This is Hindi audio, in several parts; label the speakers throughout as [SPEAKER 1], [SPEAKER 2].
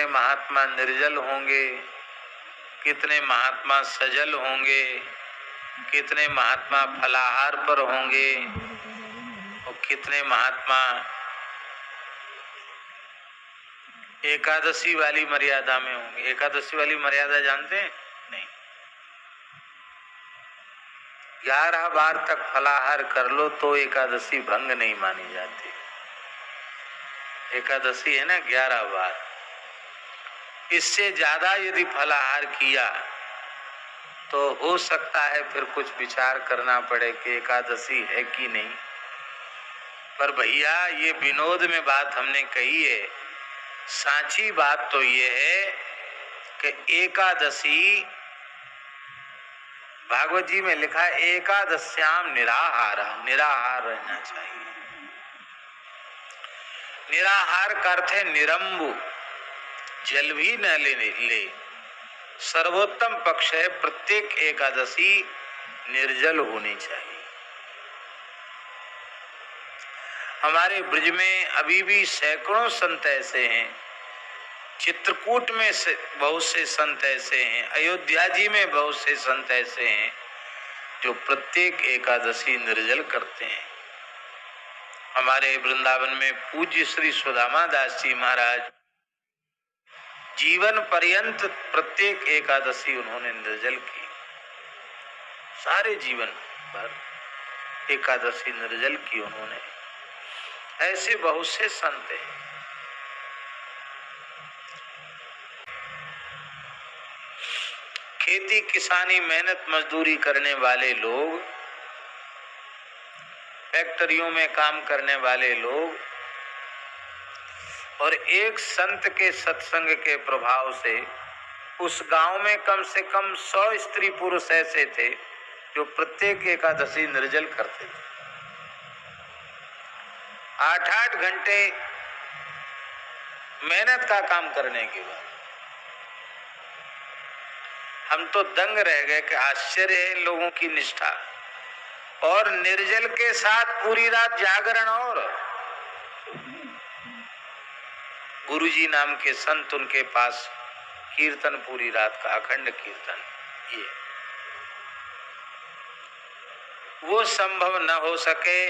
[SPEAKER 1] महात्मा निर्जल होंगे, कितने महात्मा सजल होंगे, कितने महात्मा फलाहार पर होंगे और कितने महात्मा एकादशी वाली मर्यादा में होंगे। एकादशी वाली मर्यादा जानते हैं? नहीं। 11 बार तक फलाहार कर लो तो एकादशी भंग नहीं मानी जाती। एकादशी है ना 11 बार, इससे ज्यादा यदि फलाहार किया तो हो सकता है फिर कुछ विचार करना पड़े कि एकादशी है कि नहीं। पर भैया ये विनोद में बात हमने कही है, सांची बात तो ये है कि एकादशी, भागवत जी में लिखा है एकादश्याम निराहार, निराहार रहना चाहिए। निराहार का अर्थ है निरंबु, जल भी न ले। सर्वोत्तम पक्ष है प्रत्येक एकादशी निर्जल होनी चाहिए। हमारे ब्रज में अभी भी सैकड़ों संत ऐसे हैं, चित्रकूट में से बहुत से संत ऐसे हैं, अयोध्या जी में बहुत से संत ऐसे हैं जो प्रत्येक एकादशी निर्जल करते हैं। हमारे वृंदावन में पूज्य श्री सुदामा दास जी महाराज जीवन पर्यंत प्रत्येक एकादशी उन्होंने निर्जल की, सारे जीवन भर एकादशी निर्जल की उन्होंने। ऐसे बहुत से संत हैं। खेती किसानी मेहनत मजदूरी करने वाले लोग, फैक्ट्रियों में काम करने वाले लोग, और एक संत के सत्संग के प्रभाव से उस गांव में कम से कम 100 स्त्री पुरुष ऐसे थे जो प्रत्येक एकादशी निर्जल करते थे। 8-8 घंटे मेहनत का काम करने के बाद हम तो दंग रह गए कि आश्चर्य है लोगों की निष्ठा। और निर्जल के साथ पूरी रात जागरण, और गुरुजी नाम के संत, उनके पास कीर्तन पूरी रात का अखंड कीर्तन। ये वो संभव न हो सके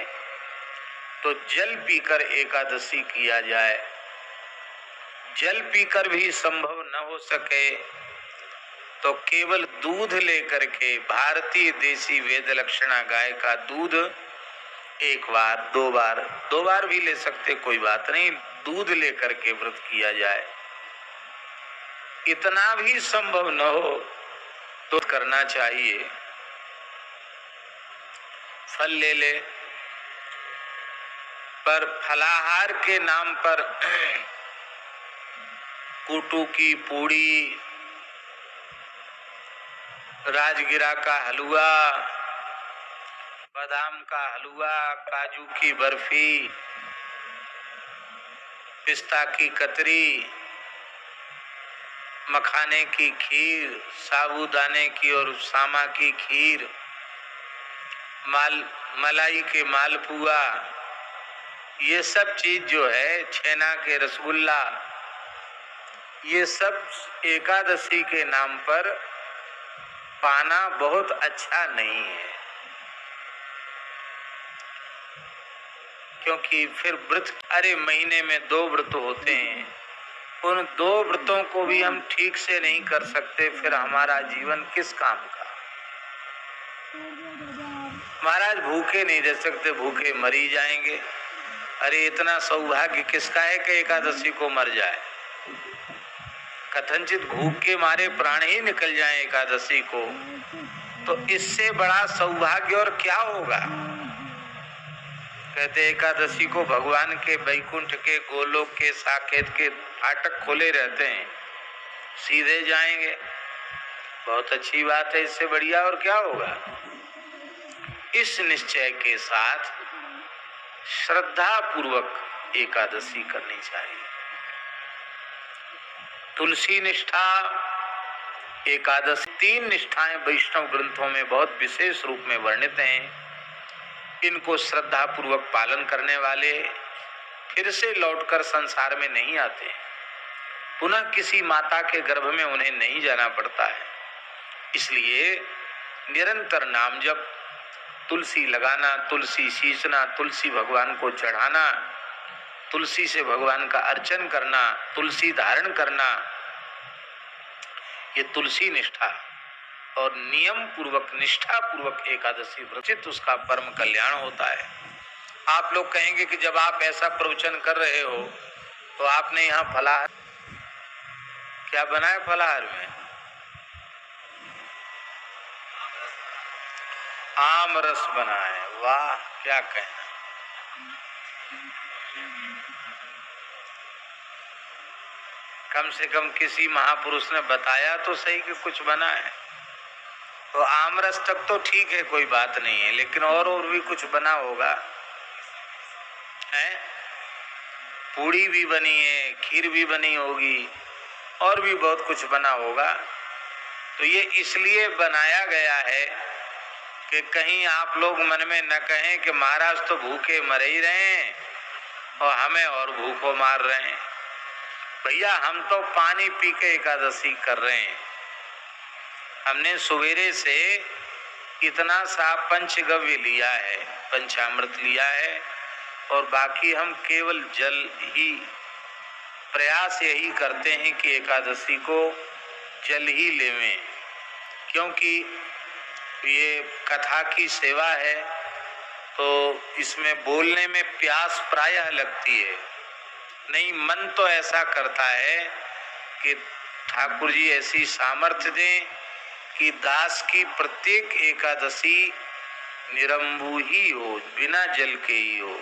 [SPEAKER 1] तो जल पीकर एकादशी किया जाए। जल पीकर भी संभव न हो सके तो केवल दूध लेकर के, भारतीय देसी वेद लक्षणा गाय का दूध 1 बार 2 बार भी ले सकते, कोई बात नहीं, दूध लेकर के व्रत किया जाए। इतना भी संभव न हो तो करना चाहिए। फल ले ले, पर फलाहार के नाम पर कूटू की पूड़ी, राजगिरा का हलवा, बादाम का हलवा, काजू की बर्फी, पिस्ता की कतरी, मखाने की खीर, साबूदाने की और सामा की खीर, मलाई के मालपुआ, ये सब चीज जो है, छेना के रसगुल्ला, ये सब एकादशी के नाम पर पाना बहुत अच्छा नहीं है। क्योंकि फिर व्रत, अरे महीने में 2 व्रत होते हैं, उन 2 व्रतों को भी हम ठीक से नहीं कर सकते, फिर हमारा जीवन किस काम का। महाराज भूखे नहीं रह सकते, भूखे मरी जाएंगे। अरे इतना सौभाग्य किसका है कि एकादशी को मर जाए। कथनचित भूख के मारे प्राण ही निकल जाए एकादशी को, तो इससे बड़ा सौभाग्य और क्या होगा। कहते एकादशी को भगवान के वैकुंठ के, गोलोक के, साकेत के फाटक खोले रहते हैं, सीधे जाएंगे। बहुत अच्छी बात है, इससे बढ़िया और क्या होगा। इस निश्चय के साथ श्रद्धा पूर्वक एकादशी करनी चाहिए। तुलसी निष्ठा, एकादशी, 3 निष्ठाएं वैष्णव ग्रंथों में बहुत विशेष रूप में वर्णित हैं। इनको श्रद्धा पूर्वक पालन करने वाले फिर से लौटकर संसार में नहीं आते। पुनः किसी माता के गर्भ में उन्हें नहीं जाना पड़ता है। इसलिए निरंतर नाम जप, तुलसी लगाना, तुलसी सींचना, तुलसी भगवान को चढ़ाना, तुलसी से भगवान का अर्चन करना, तुलसी धारण करना, ये तुलसी निष्ठा और नियम पूर्वक निष्ठा पूर्वक एकादशी व्रत, उसका परम कल्याण होता है। आप लोग कहेंगे कि जब आप ऐसा प्रवचन कर रहे हो तो आपने यहाँ फलाहार क्या बनाया? फलाहार में आम रस बना है। वाह, क्या कहना। कम से कम किसी महापुरुष ने बताया तो सही कि कुछ बना है। तो आम रस तक तो ठीक है, कोई बात नहीं है, लेकिन और भी कुछ बना होगा है? पूड़ी भी बनी है, खीर भी बनी होगी, और भी बहुत कुछ बना होगा। तो ये इसलिए बनाया गया है कि कहीं आप लोग मन में न कहें कि महाराज तो भूखे मर ही रहे हैं और हमें और भूखों मार रहे हैं। भैया, हम तो पानी पी के एकादशी कर रहे हैं। हमने सवेरे से इतना सा पंचगव्य लिया है, पंचामृत लिया है, और बाकी हम केवल जल ही, प्रयास यही करते हैं कि एकादशी को जल ही लेवें, क्योंकि ये कथा की सेवा है तो इसमें बोलने में प्यास प्रायः लगती है। नहीं, मन तो ऐसा करता है कि ठाकुर जी ऐसी सामर्थ्य दें कि दास की प्रत्येक एकादशी निरंबू ही हो, बिना जल के ही हो।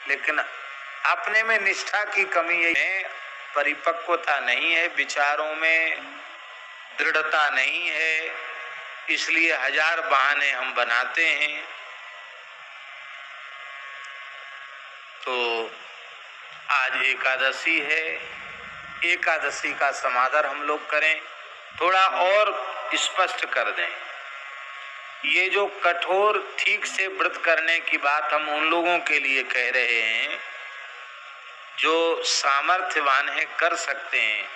[SPEAKER 1] लेकिन अपने में निष्ठा की कमी है, परिपक्वता नहीं है, विचारों में दृढ़ता नहीं है, इसलिए हजार बहाने हम बनाते हैं। तो आज एकादशी है, एकादशी का समादर हम लोग करें, थोड़ा और स्पष्ट कर दें। ये जो कठोर ठीक से व्रत करने की बात हम उन लोगों के लिए कह रहे हैं जो सामर्थ्यवान है, कर सकते हैं।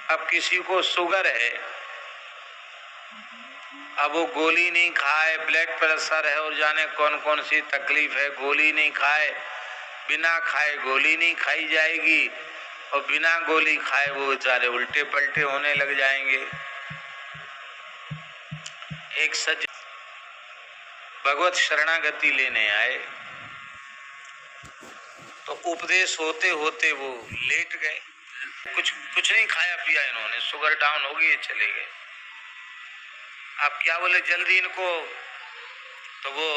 [SPEAKER 1] अब किसी को शुगर है, अब वो गोली नहीं खाए, ब्लड प्रेशर है और जाने कौन कौन सी तकलीफ है, गोली नहीं खाए, बिना खाए गोली नहीं खाई जाएगी, और बिना गोली खाए वो बेचारे उल्टे पलटे होने लग जाएंगे। एक सज्जन भगवत शरणागति लेने आए तो उपदेश होते होते वो लेट गए, कुछ नहीं खाया पिया इन्होंने, शुगर डाउन हो गई, चले गए। आप क्या बोले, जल्दी इनको, तो वो